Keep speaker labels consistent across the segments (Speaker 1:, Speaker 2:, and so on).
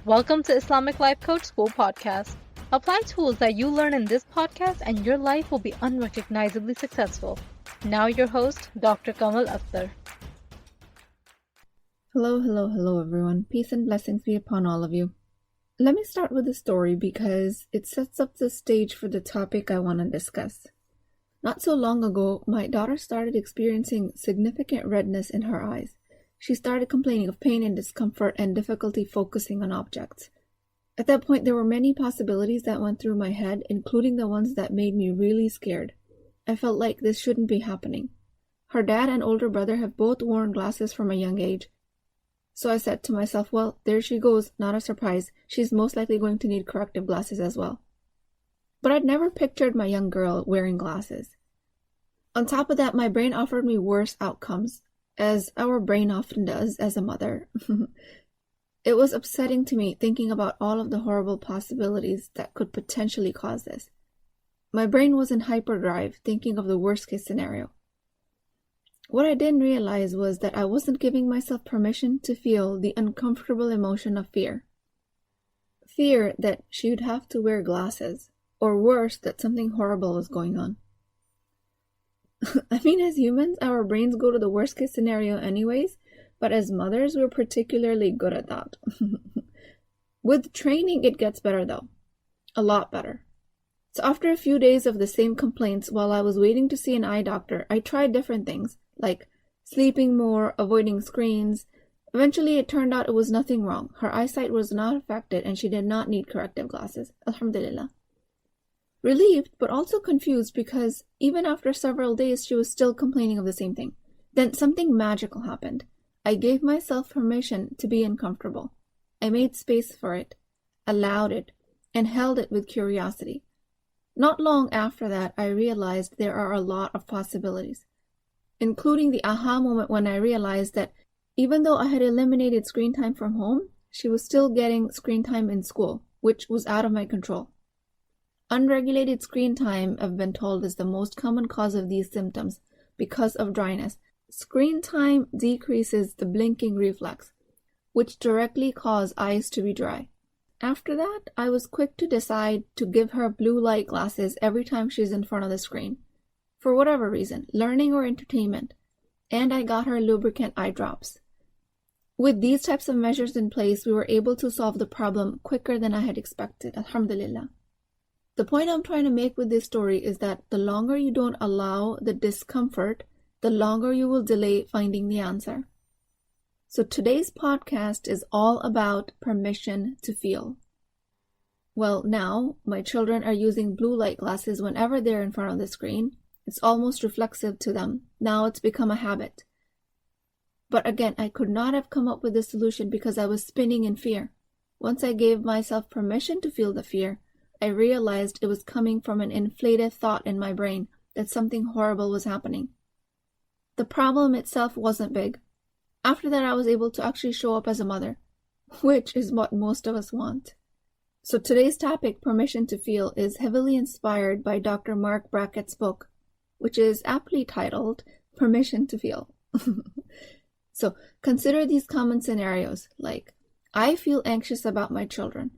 Speaker 1: Welcome to Islamic Life Coach School Podcast. Apply tools that you learn in this podcast and your life will be unrecognizably successful. Now your host, Dr. Kamal Akhtar.
Speaker 2: Hello everyone. Peace and blessings be upon all of you. Let me start with a story because it sets up the stage for the topic I want to discuss. Not so long ago, my daughter started experiencing significant redness in her eyes. She started complaining of pain and discomfort and difficulty focusing on objects. At that point, there were many possibilities that went through my head, including the ones that made me really scared. I felt like this shouldn't be happening. Her dad and older brother have both worn glasses from a young age. So I said to myself, well, there she goes, not a surprise. She's most likely going to need corrective glasses as well. But I'd never pictured my young girl wearing glasses. On top of that, my brain offered me worse outcomes, as our brain often does as a mother. It was upsetting to me thinking about all of the horrible possibilities that could potentially cause this. My brain was in hyperdrive, thinking of the worst case scenario. What I didn't realize was that I wasn't giving myself permission to feel the uncomfortable emotion of fear. Fear that she would have to wear glasses, or worse, that something horrible was going on. I mean, as humans, our brains go to the worst case scenario anyways, but as mothers, we're particularly good at that. With training, it gets better though. A lot better. So after a few days of the same complaints while I was waiting to see an eye doctor, I tried different things, like sleeping more, avoiding screens. Eventually, it turned out it was nothing wrong. Her eyesight was not affected and she did not need corrective glasses. Alhamdulillah. Relieved, but also confused because even after several days, she was still complaining of the same thing. Then something magical happened. I gave myself permission to be uncomfortable. I made space for it, allowed it, and held it with curiosity. Not long after that, I realized there are a lot of possibilities, including the aha moment when I realized that even though I had eliminated screen time from home, she was still getting screen time in school, which was out of my control. Unregulated screen time, I've been told, is the most common cause of these symptoms because of dryness. Screen time decreases the blinking reflex, which directly causes eyes to be dry. After that, I was quick to decide to give her blue light glasses every time she's in front of the screen, for whatever reason, learning or entertainment, and I got her lubricant eye drops. With these types of measures in place, we were able to solve the problem quicker than I had expected, alhamdulillah. The point I'm trying to make with this story is that the longer you don't allow the discomfort, the longer you will delay finding the answer. So today's podcast is all about permission to feel. Well, now my children are using blue light glasses whenever they're in front of the screen. It's almost reflexive to them. Now it's become a habit. But again, I could not have come up with this solution because I was spinning in fear. Once I gave myself permission to feel the fear, I realized it was coming from an inflated thought in my brain that something horrible was happening. The problem itself wasn't big. After that, I was able to actually show up as a mother, which is what most of us want. So today's topic, Permission to Feel, is heavily inspired by Dr. Mark Brackett's book, which is aptly titled Permission to Feel. So consider these common scenarios like, I feel anxious about my children.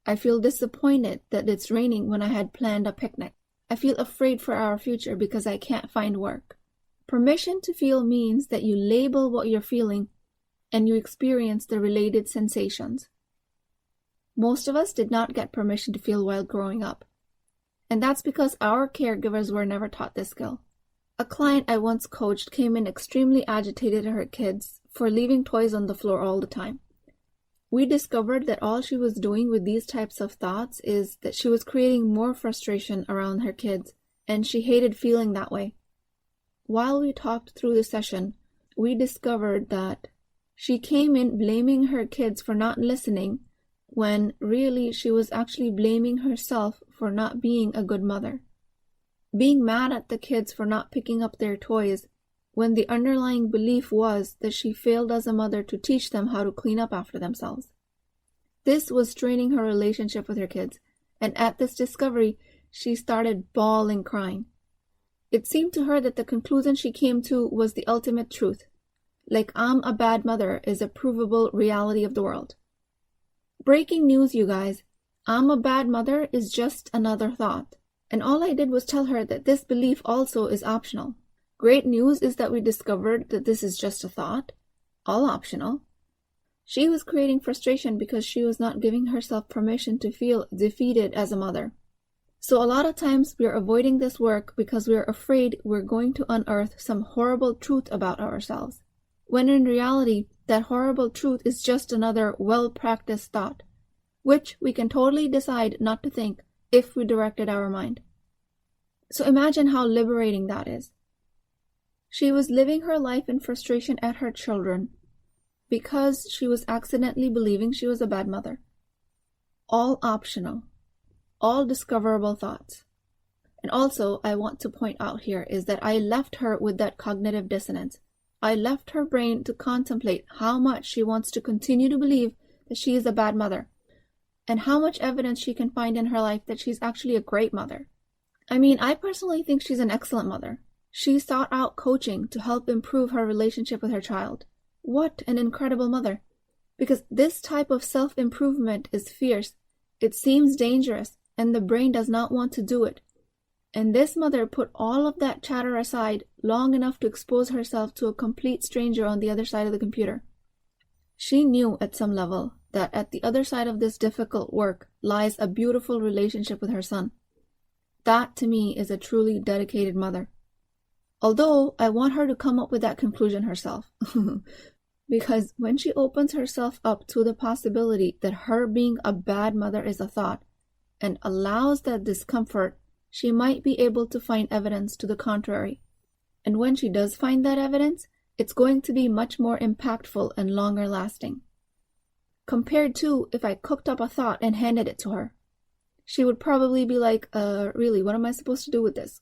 Speaker 2: I feel disappointed that it's raining when I had planned a picnic. I feel afraid for our future because I can't find work. Permission to feel means that you label what you're feeling and you experience the related sensations. Most of us did not get permission to feel while growing up. And that's because our caregivers were never taught this skill. A client I once coached came in extremely agitated at her kids for leaving toys on the floor all the time. We discovered that all she was doing with these types of thoughts is that she was creating more frustration around her kids, and she hated feeling that way. While we talked through the session, we discovered that she came in blaming her kids for not listening, when really she was actually blaming herself for not being a good mother. Being mad at the kids for not picking up their toys, when the underlying belief was that she failed as a mother to teach them how to clean up after themselves. This was straining her relationship with her kids, and at this discovery, she started bawling, crying. It seemed to her that the conclusion she came to was the ultimate truth. Like I'm a bad mother is a provable reality of the world. Breaking news, you guys. I'm a bad mother is just another thought. And all I did was tell her that this belief also is optional. Great news is that we discovered that this is just a thought, all optional. She was creating frustration because she was not giving herself permission to feel defeated as a mother. So a lot of times we're avoiding this work because we're afraid we're going to unearth some horrible truth about ourselves, when in reality, that horrible truth is just another well-practiced thought, which we can totally decide not to think if we directed our mind. So imagine how liberating that is. She was living her life in frustration at her children because she was accidentally believing she was a bad mother. All optional, all discoverable thoughts. And also, I want to point out here is that I left her with that cognitive dissonance. I left her brain to contemplate how much she wants to continue to believe that she is a bad mother, and how much evidence she can find in her life that she's actually a great mother. I mean, I personally think she's an excellent mother. She sought out coaching to help improve her relationship with her child. What an incredible mother. Because this type of self-improvement is fierce. It seems dangerous, and the brain does not want to do it. And this mother put all of that chatter aside long enough to expose herself to a complete stranger on the other side of the computer. She knew at some level that at the other side of this difficult work lies a beautiful relationship with her son. That, to me, is a truly dedicated mother. Although I want her to come up with that conclusion herself. Because when she opens herself up to the possibility that her being a bad mother is a thought, and allows that discomfort, she might be able to find evidence to the contrary. And when she does find that evidence, it's going to be much more impactful and longer lasting. Compared to if I cooked up a thought and handed it to her. She would probably be like, really, what am I supposed to do with this?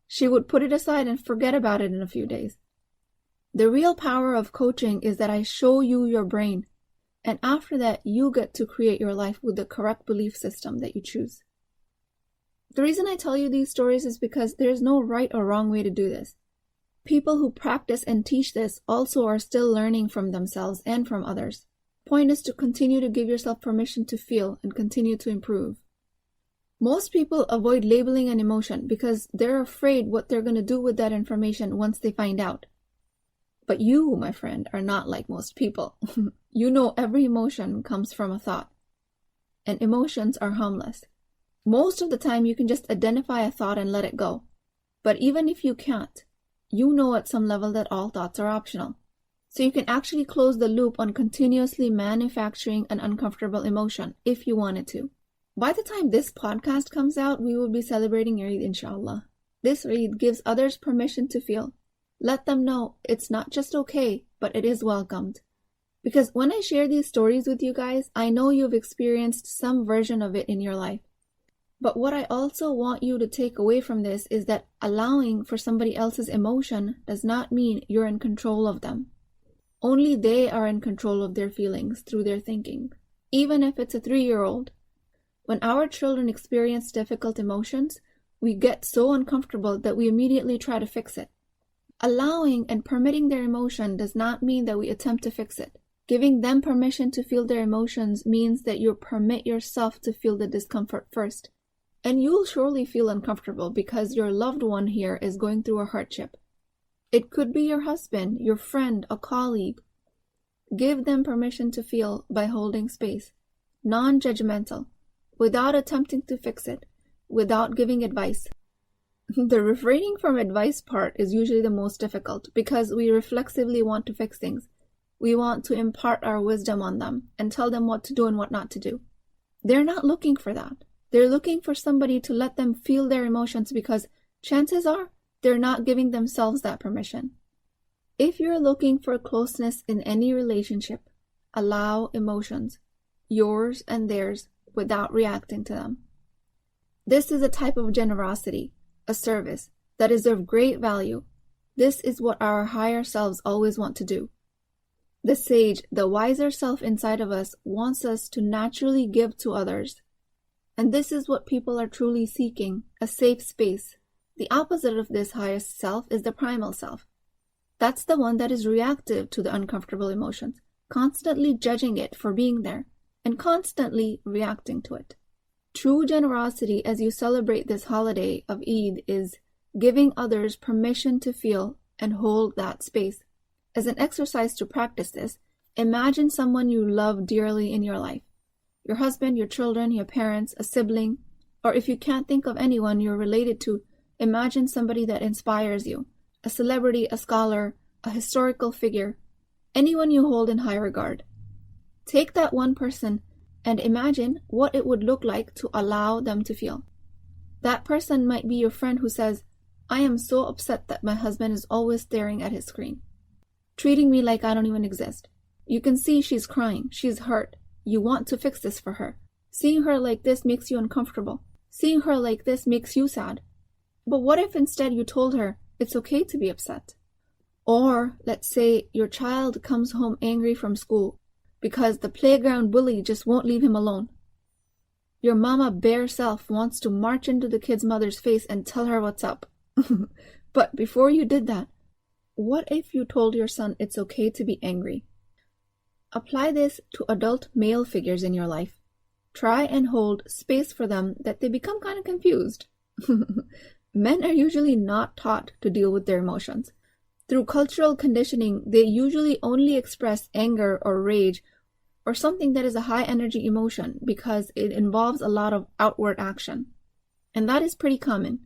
Speaker 2: She would put it aside and forget about it in a few days. The real power of coaching is that I show you your brain, and after that, you get to create your life with the correct belief system that you choose. The reason I tell you these stories is because there's no right or wrong way to do this. People who practice and teach this also are still learning from themselves and from others. Point is to continue to give yourself permission to feel and continue to improve. Most people avoid labeling an emotion because they're afraid what they're going to do with that information once they find out. But you, my friend, are not like most people. You know every emotion comes from a thought. And emotions are harmless. Most of the time you can just identify a thought and let it go. But even if you can't, you know at some level that all thoughts are optional. So you can actually close the loop on continuously manufacturing an uncomfortable emotion if you wanted to. By the time this podcast comes out, we will be celebrating Eid, inshallah. This Eid gives others permission to feel. Let them know it's not just okay, but it is welcomed. Because when I share these stories with you guys, I know you've experienced some version of it in your life. But what I also want you to take away from this is that allowing for somebody else's emotion does not mean you're in control of them. Only they are in control of their feelings through their thinking, even if it's a 3-year-old. When our children experience difficult emotions, we get so uncomfortable that we immediately try to fix it. Allowing and permitting their emotion does not mean that we attempt to fix it. Giving them permission to feel their emotions means that you permit yourself to feel the discomfort first. And you'll surely feel uncomfortable because your loved one here is going through a hardship. It could be your husband, your friend, a colleague. Give them permission to feel by holding space, non-judgmental, without attempting to fix it, without giving advice. The refraining from advice part is usually the most difficult because we reflexively want to fix things. We want to impart our wisdom on them and tell them what to do and what not to do. They're not looking for that. They're looking for somebody to let them feel their emotions because chances are they're not giving themselves that permission. If you're looking for closeness in any relationship, allow emotions, yours and theirs, without reacting to them. This is a type of generosity, a service, that is of great value. This is what our higher selves always want to do. The sage, the wiser self inside of us, wants us to naturally give to others. And this is what people are truly seeking, a safe space. The opposite of this highest self is the primal self. That's the one that is reactive to the uncomfortable emotions, constantly judging it for being there. and constantly reacting to it. True generosity as you celebrate this holiday of Eid is giving others permission to feel and hold that space. As an exercise to practice this, imagine someone you love dearly in your life. Your husband, your children, your parents, a sibling, or if you can't think of anyone you're related to, imagine somebody that inspires you, a celebrity, a scholar, a historical figure, anyone you hold in high regard. Take that one person and imagine what it would look like to allow them to feel. That person might be your friend who says, "I am so upset that my husband is always staring at his screen, treating me like I don't even exist. You can see she's crying, she's hurt. You want to fix this for her. Seeing her like this makes you uncomfortable. Seeing her like this makes you sad. But what if instead you told her it's okay to be upset?" Or let's say your child comes home angry from school because the playground bully just won't leave him alone. Your mama bear self wants to march into the kid's mother's face and tell her what's up. But before you did that, what if you told your son it's okay to be angry? Apply this to adult male figures in your life. Try and hold space for them that they become kind of confused. Men are usually not taught to deal with their emotions. Through cultural conditioning, they usually only express anger or rage or something that is a high energy emotion because it involves a lot of outward action. And that is pretty common.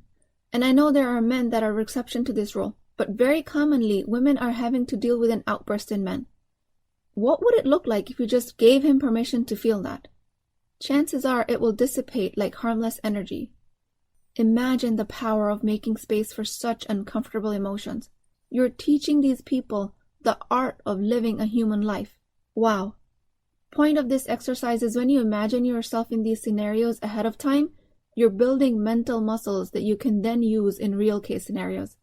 Speaker 2: And I know there are men that are exception to this rule, but very commonly women are having to deal with an outburst in men. What would it look like if you just gave him permission to feel that? Chances are it will dissipate like harmless energy. Imagine the power of making space for such uncomfortable emotions. You're teaching these people the art of living a human life. Wow. Point of this exercise is when you imagine yourself in these scenarios ahead of time, you're building mental muscles that you can then use in real case scenarios.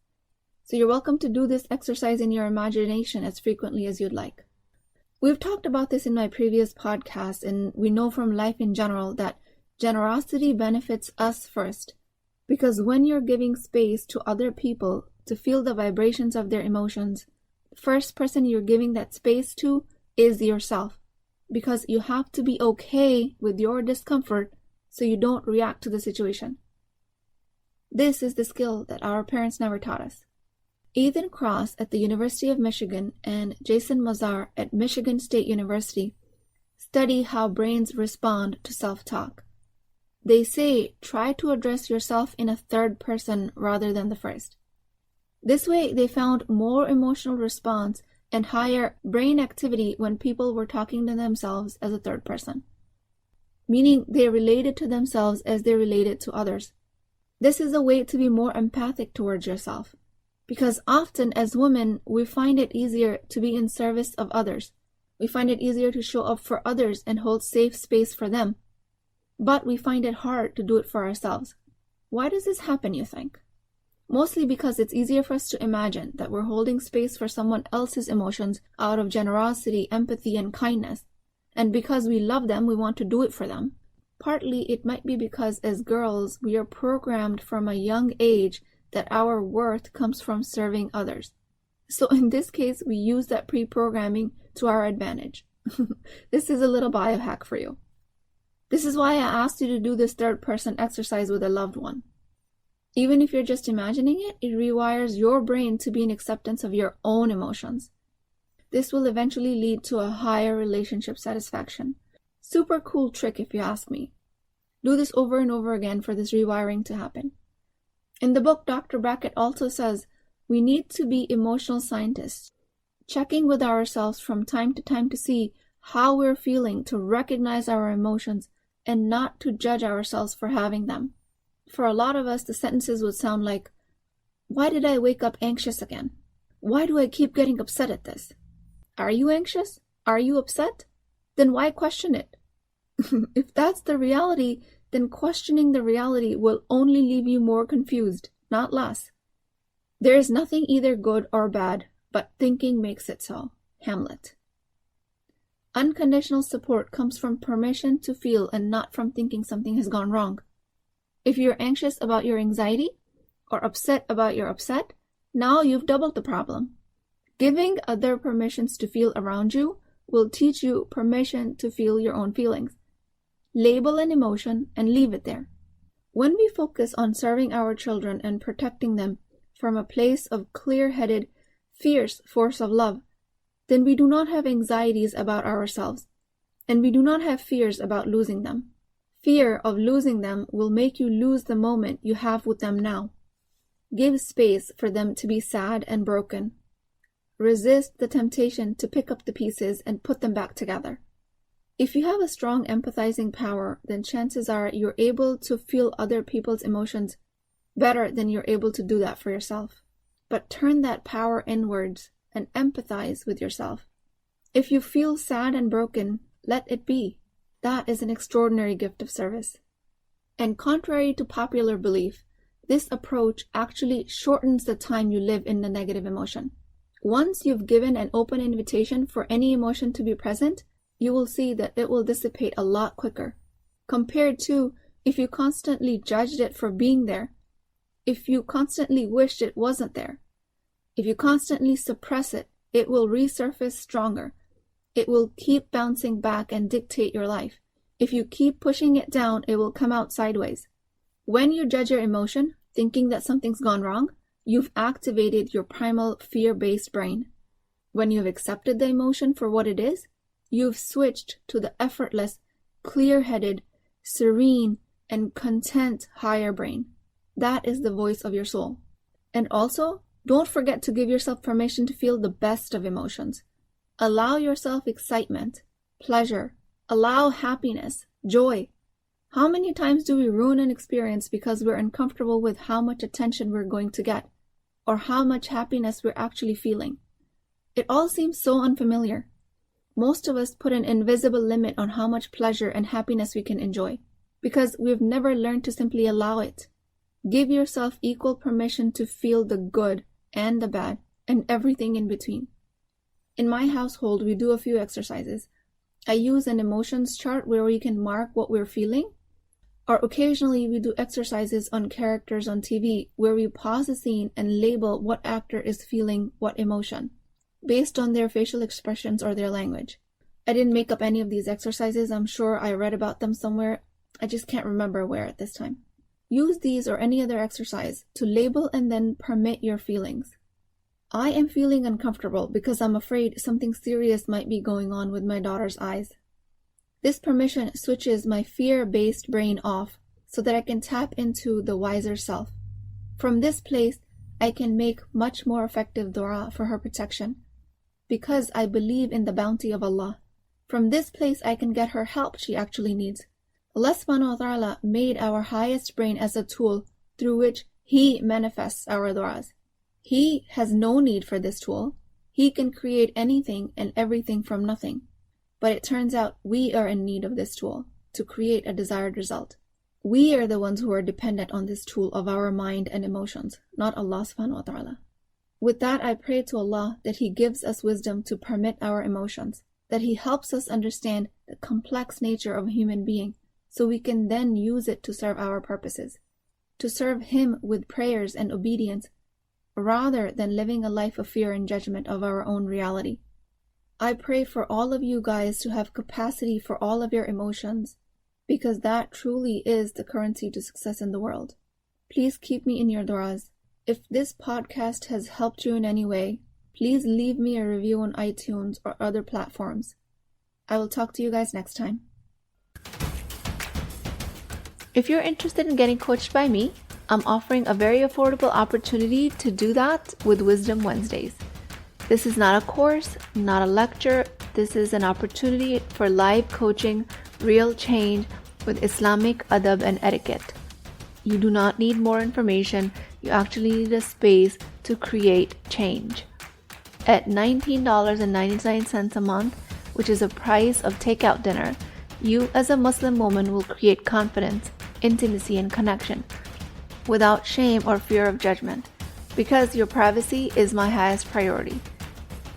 Speaker 2: So you're welcome to do this exercise in your imagination as frequently as you'd like. We've talked about this in my previous podcast, and we know from life in general that generosity benefits us first. Because when you're giving space to other people to feel the vibrations of their emotions, the first person you're giving that space to is yourself. Because you have to be okay with your discomfort so you don't react to the situation. This is the skill that our parents never taught us. Ethan Cross at the University of Michigan and Jason Mazar at Michigan State University study how brains respond to self-talk. They say try to address yourself in a third person rather than the first. This way, they found more emotional response and higher brain activity when people were talking to themselves as a third person, meaning they related to themselves as they related to others. This is a way to be more empathic towards yourself, because often as women, we find it easier to be in service of others. We find it easier to show up for others and hold safe space for them, but we find it hard to do it for ourselves. Why does this happen, you think? Mostly because it's easier for us to imagine that we're holding space for someone else's emotions out of generosity, empathy, and kindness. And because we love them, we want to do it for them. Partly, it might be because as girls, we are programmed from a young age that our worth comes from serving others. So in this case, we use that pre-programming to our advantage. This is a little biohack for you. This is why I asked you to do this third-person exercise with a loved one. Even if you're just imagining it, it rewires your brain to be in acceptance of your own emotions. This will eventually lead to a higher relationship satisfaction. Super cool trick if you ask me. Do this over and over again for this rewiring to happen. In the book, Dr. Brackett also says we need to be emotional scientists, checking with ourselves from time to time to see how we're feeling, to recognize our emotions, and not to judge ourselves for having them. For a lot of us, the sentences would sound like, why did I wake up anxious again? Why do I keep getting upset at this? Are you anxious? Are you upset? Then why question it? If that's the reality, then questioning the reality will only leave you more confused, not less. There is nothing either good or bad, but thinking makes it so. Hamlet. Unconditional support comes from permission to feel and not from thinking something has gone wrong. If you're anxious about your anxiety or upset about your upset, now you've doubled the problem. Giving other permissions to feel around you will teach you permission to feel your own feelings. Label an emotion and leave it there. When we focus on serving our children and protecting them from a place of clear-headed, fierce force of love, then we do not have anxieties about ourselves, and we do not have fears about losing them. Fear of losing them will make you lose the moment you have with them now. Give space for them to be sad and broken. Resist the temptation to pick up the pieces and put them back together. If you have a strong empathizing power, then chances are you're able to feel other people's emotions better than you're able to do that for yourself. But turn that power inwards and empathize with yourself. If you feel sad and broken, let it be. That is an extraordinary gift of service. And contrary to popular belief, this approach actually shortens the time you live in the negative emotion. Once you've given an open invitation for any emotion to be present, you will see that it will dissipate a lot quicker, compared to if you constantly judged it for being there, if you constantly wished it wasn't there. If you constantly suppress it, it will resurface stronger. It will keep bouncing back and dictate your life. If you keep pushing it down, it will come out sideways. When you judge your emotion, thinking that something's gone wrong, you've activated your primal fear-based brain. When you've accepted the emotion for what it is, you've switched to the effortless, clear-headed, serene, and content higher brain. That is the voice of your soul. And also, don't forget to give yourself permission to feel the best of emotions. Allow yourself excitement, pleasure, allow happiness, joy. How many times do we ruin an experience because we're uncomfortable with how much attention we're going to get, or how much happiness we're actually feeling? It all seems so unfamiliar. Most of us put an invisible limit on how much pleasure and happiness we can enjoy, because we've never learned to simply allow it. Give yourself equal permission to feel the good and the bad, and everything in between. In my household, we do a few exercises. I use an emotions chart where we can mark what we're feeling, or occasionally we do exercises on characters on TV where we pause a scene and label what actor is feeling what emotion, based on their facial expressions or their language. I didn't make up any of these exercises. I'm sure I read about them somewhere. I just can't remember where at this time. Use these or any other exercise to label and then permit your feelings. I am feeling uncomfortable because I'm afraid something serious might be going on with my daughter's eyes. This permission switches my fear-based brain off so that I can tap into the wiser self. From this place, I can make much more effective dua for her protection because I believe in the bounty of Allah. From this place, I can get her help she actually needs. Allah subhanahu wa ta'ala made our highest brain as a tool through which He manifests our du'as. He has no need for this tool. He can create anything and everything from nothing. But it turns out we are in need of this tool to create a desired result. We are the ones who are dependent on this tool of our mind and emotions, not Allah subhanahu wa ta'ala. With that, I pray to Allah that He gives us wisdom to permit our emotions, that He helps us understand the complex nature of a human being, so we can then use it to serve our purposes, to serve Him with prayers and obedience, rather than living a life of fear and judgment of our own reality. I pray for all of you guys to have capacity for all of your emotions, because that truly is the currency to success in the world. Please keep me in your du'as. If this podcast has helped you in any way, please leave me a review on iTunes or other platforms. I will talk to you guys next time. If you're interested in getting coached by me, I'm offering a very affordable opportunity to do that with Wisdom Wednesdays. This is not a course, not a lecture. This is an opportunity for live coaching, real change with Islamic adab and etiquette. You do not need more information. You actually need a space to create change. At $19.99 a month, which is the price of takeout dinner, you as a Muslim woman will create confidence, intimacy, and connection without shame or fear of judgment, because your privacy is my highest priority.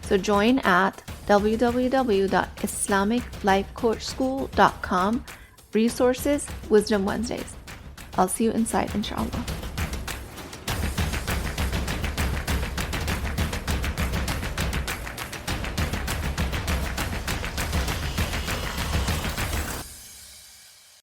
Speaker 2: So join at www.islamiclifecoachschool.com, resources, Wisdom Wednesdays. I'll see you inside, inshallah.